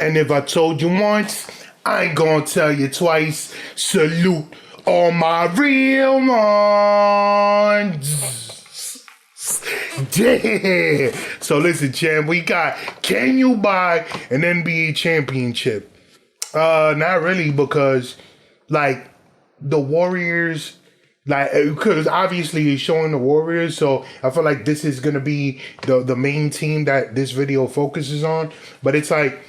And if I told you once, I ain't gonna tell you twice. Salute all my real ones. Yeah. So listen, champ, we got, can you buy an NBA championship? Not really, because like the Warriors, like, because obviously he's showing the Warriors, so I feel like this is gonna be the main team that this video focuses on. But it's like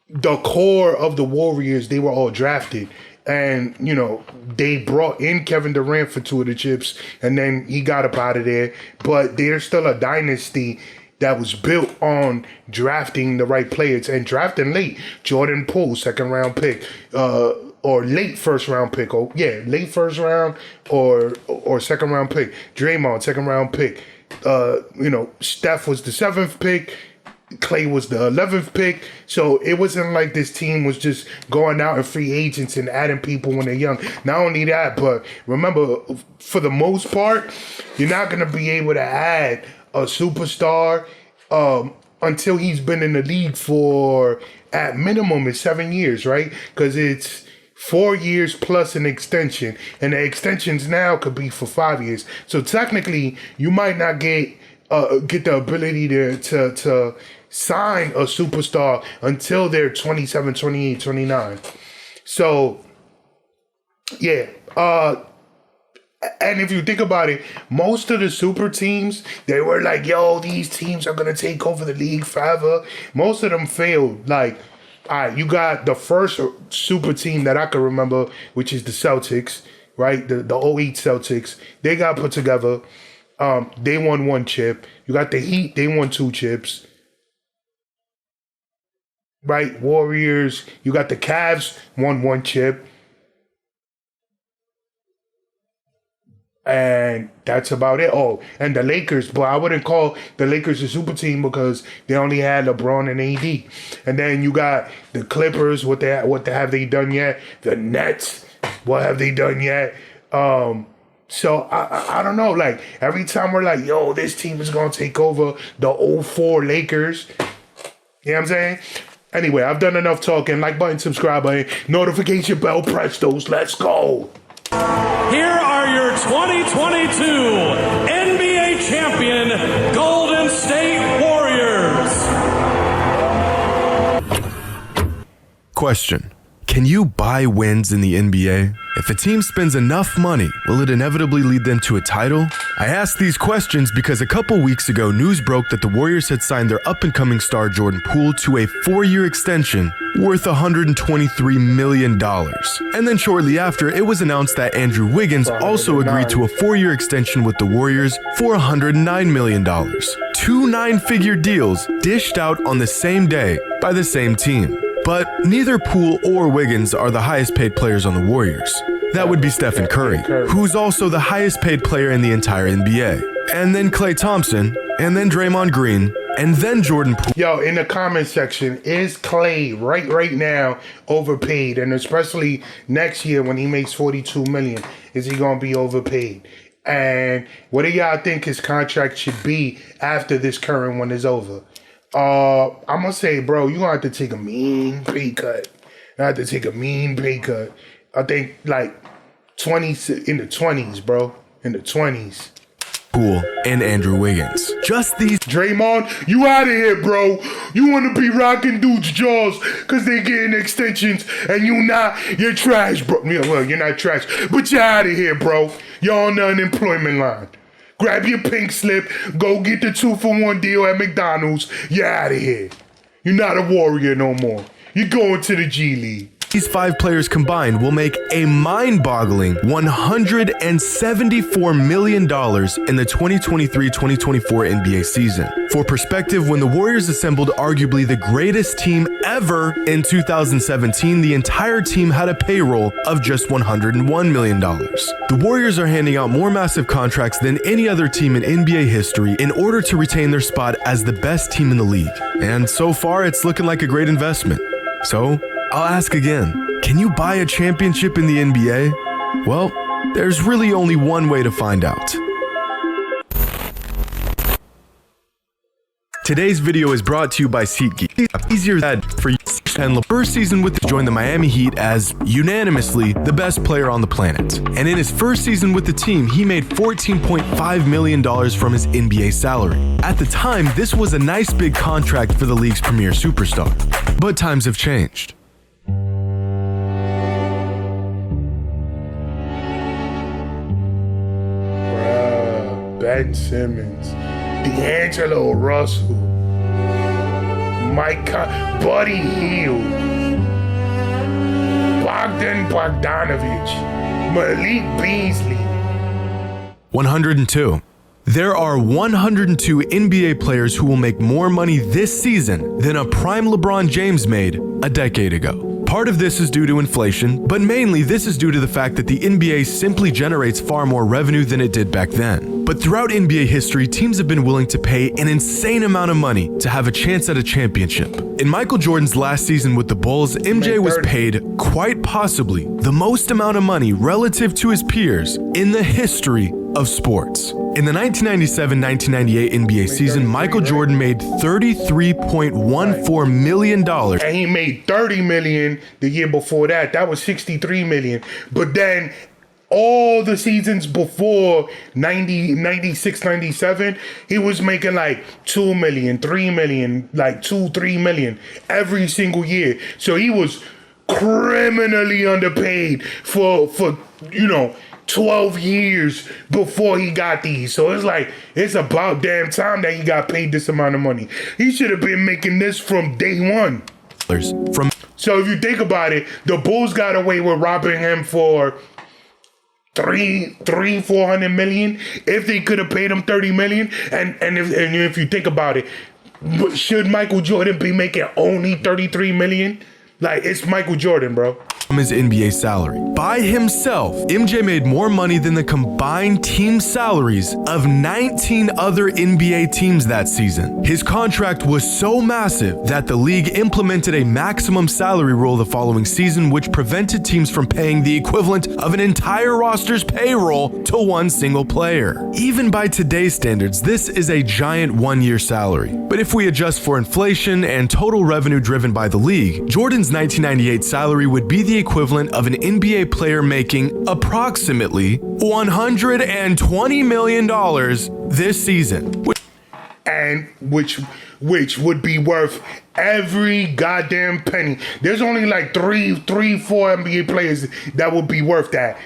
the core of the Warriors, they were all drafted. And, you know, they brought in Kevin Durant for 2 of the chips, and then he got up out of there. But they're still a dynasty that was built on drafting the right players and drafting late. Jordan Poole, 2nd round pick, or late 1st round pick. Oh yeah, late 1st round or 2nd round pick. Draymond, 2nd round pick. You know, Steph was the 7th pick. Clay was the 11th pick. So it wasn't like this team was just going out and free agents and adding people when they're young. Not only that, but remember, for the most part, you're not going to be able to add a superstar until he's been in the league for, at minimum, it's 7 years, right? Because it's 4 years plus an extension, and the extensions now could be for 5 years. So technically, you might not get the ability to sign a superstar until they're 27, 28, 29. So yeah, and if you think about it, most of the super teams, they were like, yo, these teams are going to take over the league forever. Most of them failed. Like, all right, you got the first super team that I can remember, which is the Celtics, right? The 08 Celtics. They got put together. They won 1 chip. You got the Heat. They won 2 chips. Right? Warriors. You got the Cavs. Won 1 chip. And that's about it. Oh, and the Lakers, but I wouldn't call the Lakers a super team because they only had LeBron and AD. And then you got the Clippers. What have they done yet? The Nets. What have they done yet? So I don't know. Like, every time we're like, yo, this team is gonna take over the 04 Lakers. You know what I'm saying? Anyway, I've done enough talking. Like button, subscribe button, notification bell, press those. Let's go. Here are your 2022 NBA champion, Golden State Warriors. Question: can you buy wins in the NBA? If a team spends enough money, will it inevitably lead them to a title? I asked these questions because a couple weeks ago, news broke that the Warriors had signed their up-and-coming star Jordan Poole to a 4-year extension worth $123 million. And then shortly after, it was announced that Andrew Wiggins also agreed to a 4-year extension with the Warriors for $109 million. 2 9-figure deals dished out on the same day by the same team. But neither Poole or Wiggins are the highest paid players on the Warriors. That would be Stephen Curry, who's also the highest paid player in the entire NBA. And then Klay Thompson, and then Draymond Green, and then Jordan Poole. Yo, in the comment section, is Klay right now overpaid? And especially next year when he makes $42 million, is he gonna be overpaid? And what do y'all think his contract should be after this current one is over? I'm gonna say, bro, you're gonna have to take a mean pay cut. I have to take a mean pay cut. I think like 20s, in the 20s, bro. In the 20s. Poole and Andrew Wiggins. Just these. Draymond, you out of here, bro. You want to be rocking dudes' jaws because they getting extensions and you're trash, bro. Well, you're not trash, but you're out of here, bro. You're on the unemployment line. Grab your pink slip, go get the 2-for-1 deal at McDonald's. You're out of here. You're not a Warrior no more. You're going to the G League. These 5 players combined will make a mind-boggling $174 million in the 2023-2024 NBA season. For perspective, when the Warriors assembled arguably the greatest team ever in 2017, the entire team had a payroll of just $101 million. The Warriors are handing out more massive contracts than any other team in NBA history in order to retain their spot as the best team in the league. And so far, it's looking like a great investment. So, I'll ask again, can you buy a championship in the NBA? Well, there's really only one way to find out. Today's video is brought to you by SeatGeek. Easier than for you. and first season with the joined the Miami Heat as unanimously the best player on the planet. And in his first season with the team, he made $14.5 million from his NBA salary. At the time, this was a nice big contract for the league's premier superstar. But times have changed. Ben Simmons, D'Angelo Russell, Buddy Hield, Bogdan Bogdanovic, Malik Beasley. 102. There are 102 NBA players who will make more money this season than a prime LeBron James made a decade ago. Part of this is due to inflation, but mainly this is due to the fact that the NBA simply generates far more revenue than it did back then. But throughout NBA history, teams have been willing to pay an insane amount of money to have a chance at a championship. In Michael Jordan's last season with the Bulls, MJ was paid quite possibly the most amount of money relative to his peers in the history of sports. In the 1997-1998 NBA season, Michael Jordan made $33.14 million. And he made $30 million the year before that. That was $63 million. But then all the seasons before 96, 97, he was making like $2 million, $3 million, like $2-3 million every single year. So he was criminally underpaid for 12 years before he got these. So it's like, it's about damn time that he got paid this amount of money. He should have been making this from day one. So if you think about it, the Bulls got away with robbing him for $400 million if they could have paid him $30 million. And if you think about it, should Michael Jordan be making only $33 million? Like, it's Michael Jordan, bro. From his NBA salary. By himself, MJ made more money than the combined team salaries of 19 other NBA teams that season. His contract was so massive that the league implemented a maximum salary rule the following season, which prevented teams from paying the equivalent of an entire roster's payroll to one single player. Even by today's standards, this is a giant one-year salary. But if we adjust for inflation and total revenue driven by the league, Jordan's 1998 salary would be the equivalent of an NBA player making approximately $120 million this season. And which would be worth every goddamn penny. There's only like three, 4 NBA players that would be worth that.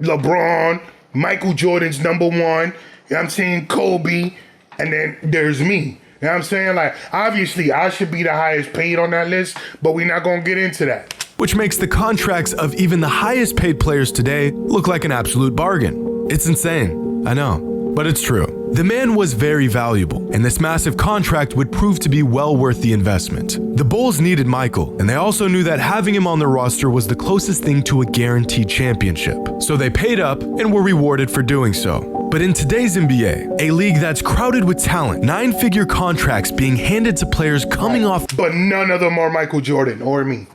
LeBron, Michael Jordan's number one, you know what I'm saying, Kobe, and then there's me. You know what I'm saying? Like, obviously, I should be the highest paid on that list, but we're not going to get into that. Which makes the contracts of even the highest paid players today look like an absolute bargain. It's insane, I know, but it's true. The man was very valuable, and this massive contract would prove to be well worth the investment. The Bulls needed Michael, and they also knew that having him on their roster was the closest thing to a guaranteed championship. So they paid up and were rewarded for doing so. But in today's NBA, a league that's crowded with talent, 9-figure contracts being handed to players coming off, but none of them are Michael Jordan or me.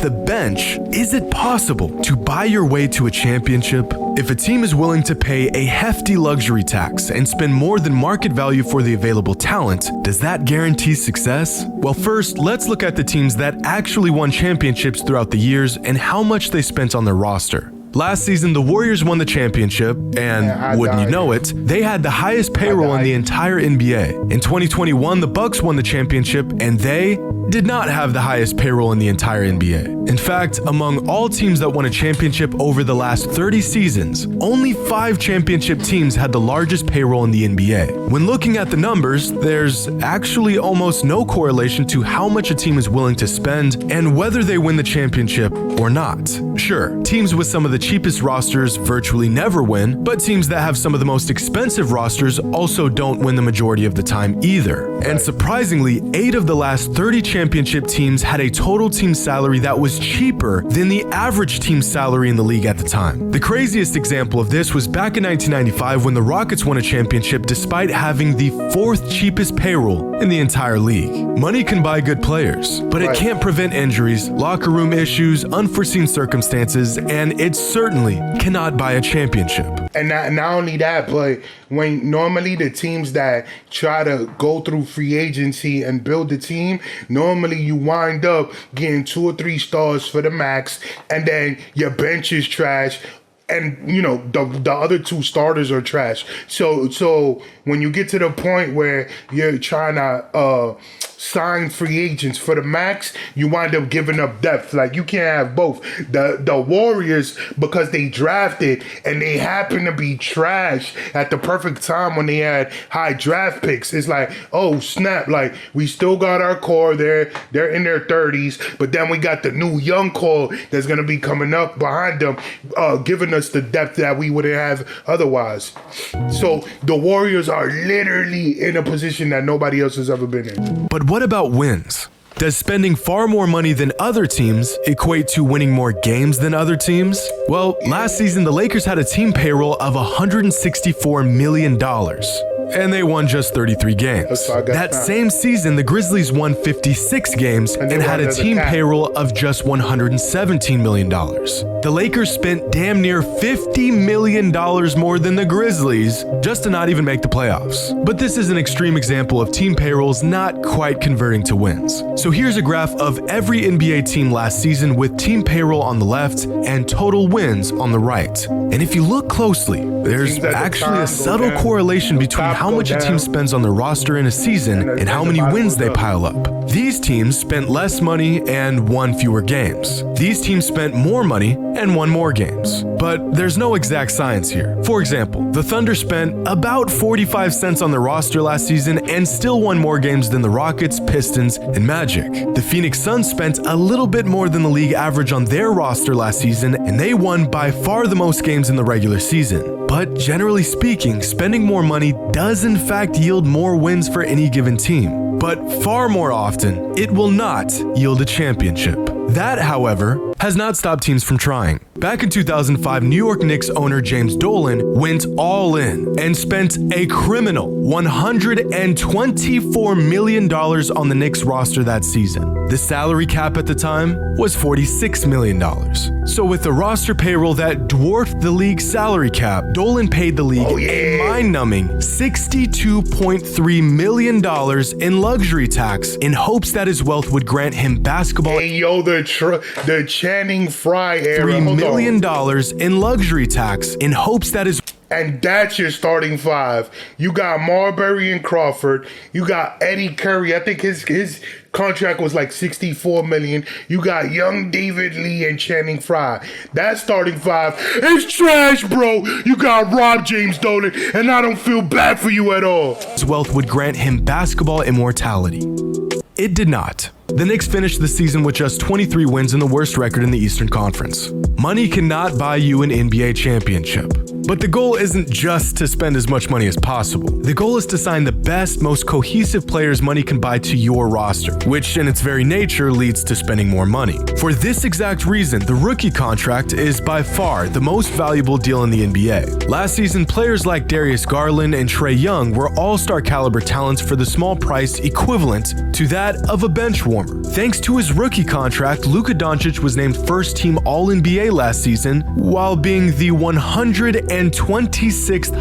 The bench, is it possible to buy your way to a championship? If a team is willing to pay a hefty luxury tax and spend more than market value for the available talent, does that guarantee success? Well, first, let's look at the teams that actually won championships throughout the years and how much they spent on their roster. Last season, the Warriors won the championship, and wouldn't you know it, they had the highest payroll in the entire NBA. In 2021, the Bucks won the championship, and they did not have the highest payroll in the entire NBA. In fact, among all teams that won a championship over the last 30 seasons, only 5 championship teams had the largest payroll in the NBA. When looking at the numbers, there's actually almost no correlation to how much a team is willing to spend and whether they win the championship or not. Sure, teams with some of the cheapest rosters virtually never win, but teams that have some of the most expensive rosters also don't win the majority of the time either. And surprisingly, 8 of the last 30 championship teams had a total team salary that was cheaper than the average team salary in the league at the time. The craziest example of this was back in 1995 when the Rockets won a championship despite having the 4th cheapest payroll in the entire league. Money can buy good players, but it can't prevent injuries, locker room issues, unforeseen circumstances, and it certainly cannot buy a championship. And not only that, but when normally the teams that try to go through free agency and build a team, normally you wind up getting 2 or 3 stars for the max, and then your bench is trash. And the other 2 starters are trash. So when you get to the point where you're trying to sign free agents for the max, you wind up giving up depth. Like, you can't have both. The Warriors, because they drafted and they happen to be trash at the perfect time when they had high draft picks. It's like, oh snap! Like, we still got our core. They're in their 30s, but then we got the new young core that's gonna be coming up behind them, giving us the depth that we wouldn't have otherwise. So the Warriors are literally in a position that nobody else has ever been in. But what about wins? Does spending far more money than other teams equate to winning more games than other teams? Well, last season the Lakers had a team payroll of $164 million. And they won just 33 games. That same season, the Grizzlies won 56 games and had a team payroll of just $117 million. The Lakers spent damn near $50 million more than the Grizzlies just to not even make the playoffs. But this is an extreme example of team payrolls not quite converting to wins. So here's a graph of every NBA team last season with team payroll on the left and total wins on the right. And if you look closely, there's actually a subtle correlation between how much a team spends on their roster in a season and how many wins they pile up. These teams spent less money and won fewer games. These teams spent more money and won more games. But there's no exact science here. For example, the Thunder spent about 45 cents on their roster last season and still won more games than the Rockets, Pistons, and Magic. The Phoenix Suns spent a little bit more than the league average on their roster last season, and they won by far the most games in the regular season. But generally speaking, spending more money does in fact yield more wins for any given team. But far more often, it will not yield a championship. That, however, has not stopped teams from trying. Back in 2005, New York Knicks owner James Dolan went all in and spent a criminal $124 million on the Knicks roster that season. The salary cap at the time was $46 million. So with the roster payroll that dwarfed the league's salary cap, Dolan paid the league a mind-numbing $62.3 million in luxury tax in hopes that his wealth would grant him basketball. Hey, yo, the Channing Frye era. $3 million in luxury tax in hopes that his... And that's your starting 5. You got Marbury and Crawford. You got Eddie Curry. I think his contract was like $64 million. You got young David Lee and Channing Frye. That starting 5 is trash, bro. You got Rob James Dolan, and I don't feel bad for you at all. His wealth would grant him basketball immortality. It did not. The Knicks finished the season with just 23 wins and the worst record in the Eastern Conference. Money cannot buy you an NBA championship. But the goal isn't just to spend as much money as possible. The goal is to sign the best, most cohesive players money can buy to your roster, which in its very nature leads to spending more money. For this exact reason, the rookie contract is by far the most valuable deal in the NBA. Last season, players like Darius Garland and Trae Young were all-star caliber talents for the small price equivalent to that of a bench warmer. Thanks to his rookie contract, Luka Doncic was named first-team All-NBA last season, while being the 126th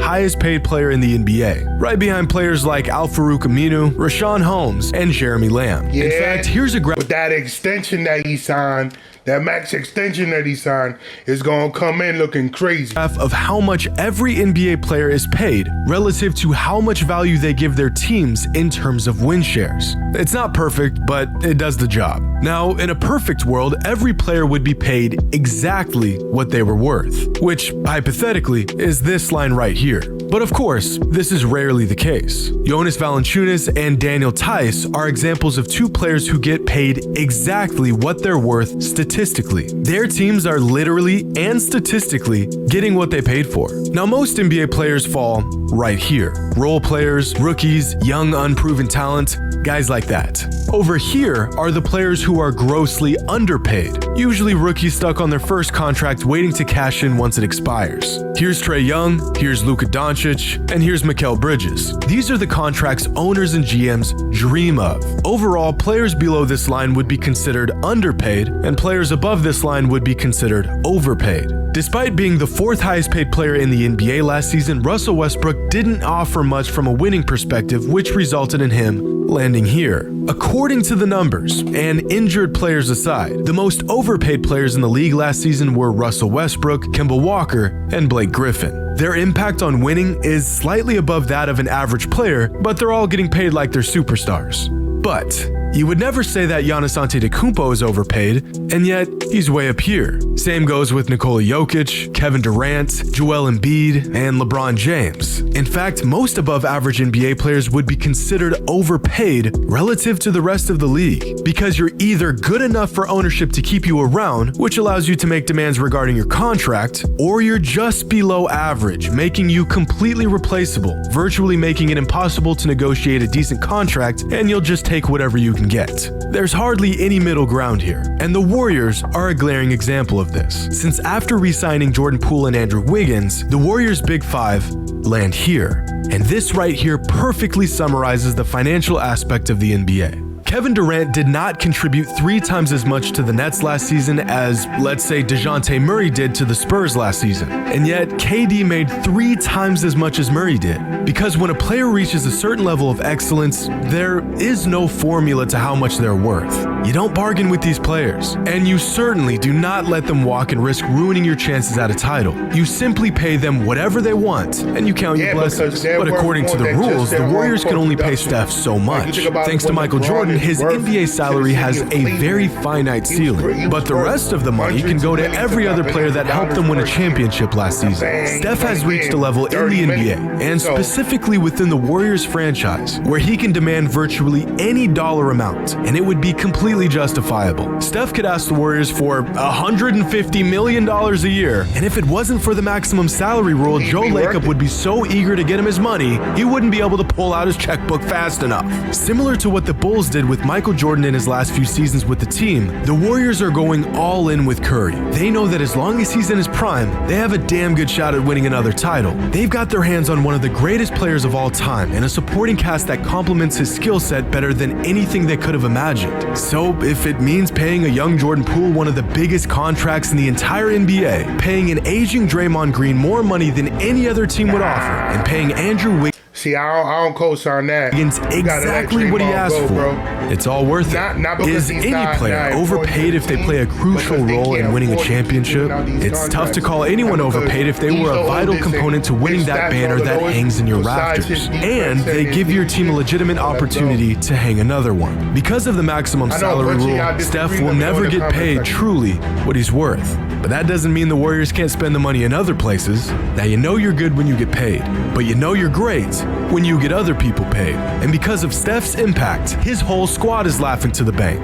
highest-paid player in the NBA, right behind players like Al-Farouq Aminu, Rashawn Holmes, and Jeremy Lamb. Yeah, in fact, here's a with that extension that he signed, that max extension that he signed is going to come in looking crazy. Of how much every NBA player is paid relative to how much value they give their teams in terms of win shares. It's not perfect, but it does the job. Now, in a perfect world, every player would be paid exactly what they were worth, which, hypothetically, is this line right here. But of course, this is rarely the case. Jonas Valanciunas and Daniel Theis are examples of two players who get paid exactly what they're worth statistically. Their teams are literally and statistically getting what they paid for. Now, most NBA players fall right here. Role players, rookies, young unproven talent, guys like that. Over here are the players who are grossly underpaid, usually rookies stuck on their first contract waiting to cash in once it expires. Here's Trae Young, here's Luka Doncic, and here's Mikal Bridges. These are the contracts owners and GMs dream of. Overall, players below this line would be considered underpaid, and players above this line would be considered overpaid. Despite being the 4th highest paid player in the NBA last season, Russell Westbrook didn't offer much from a winning perspective, which resulted in him landing here. According to the numbers, and injured players aside, the most overpaid players in the league last season were Russell Westbrook, Kemba Walker, and Blake Griffin. Their impact on winning is slightly above that of an average player, but they're all getting paid like they're superstars. But you would never say that Giannis Antetokounmpo is overpaid, and yet he's way up here. Same goes with Nikola Jokic, Kevin Durant, Joel Embiid, and LeBron James. In fact, most above average NBA players would be considered overpaid relative to the rest of the league, because you're either good enough for ownership to keep you around, which allows you to make demands regarding your contract, or you're just below average, making you completely replaceable, virtually making it impossible to negotiate a decent contract, and you'll just take whatever you can get. There's hardly any middle ground here, and the Warriors are a glaring example of this, since after re-signing Jordan Poole and Andrew Wiggins, the Warriors' Big Five land here. And this right here perfectly summarizes the financial aspect of the NBA. Kevin Durant did not contribute 3 times as much to the Nets last season as, let's say, DeJounte Murray did to the Spurs last season. And yet, KD made 3 times as much as Murray did. Because when a player reaches a certain level of excellence, there is no formula to how much they're worth. You don't bargain with these players, and you certainly do not let them walk and risk ruining your chances at a title. You simply pay them whatever they want, and you count your blessings. But according to the rules, the Warriors can only pay Steph so much. Thanks to Michael Jordan, his NBA salary has a very finite ceiling, but the rest of the money can go to every other player that helped them win a championship last season. Steph has reached a level in the NBA, and specifically within the Warriors franchise, where he can demand virtually any dollar amount, and it would be completely justifiable. Steph could ask the Warriors for $150 million a year, and if it wasn't for the maximum salary rule, Joe Lacob would be so eager to get him his money, he wouldn't be able to pull out his checkbook fast enough. Similar to what the Bulls did with Michael Jordan in his last few seasons with the team, the Warriors are going all in with Curry. They know that as long as he's in his prime, they have a damn good shot at winning another title. They've got their hands on one of the greatest players of all time and a supporting cast that complements his skill set better than anything they could have imagined. So if it means paying a young Jordan Poole one of the biggest contracts in the entire NBA, paying an aging Draymond Green more money than any other team would offer, and paying Andrew Wiggins See, I don't co-sign that. Exactly what he asked for. Bro. It's all worth it. Not Is any player overpaid if they play a crucial role in winning a championship? It's tough to call anyone overpaid if they were a vital component to winning that banner that hangs in your rafters. And they give your team a legitimate opportunity to hang another one. Because of the maximum salary rule, Steph will never get paid truly what he's worth. But that doesn't mean the Warriors can't spend the money in other places. Now you know you're good when you get paid, but you know you're great when you get other people paid. And because of Steph's impact, his whole squad is laughing to the bank.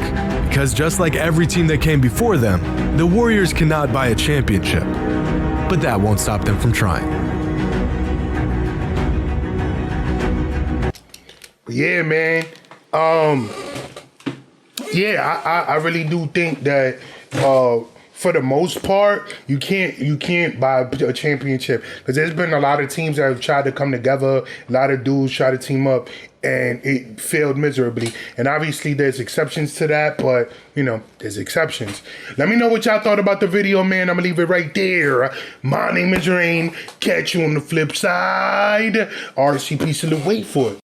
Because just like every team that came before them, the Warriors cannot buy a championship. But that won't stop them from trying. Yeah, man. I really do think that for the most part, you can't buy a championship, because there's been a lot of teams that have tried to come together, a lot of dudes try to team up, and it failed miserably. And obviously there's exceptions to that, but you know, there's exceptions. Let me know what y'all thought about the video, man. I'm gonna leave it right there. My name is Rain. Catch you on the flip side. RCP salute. Wait for it.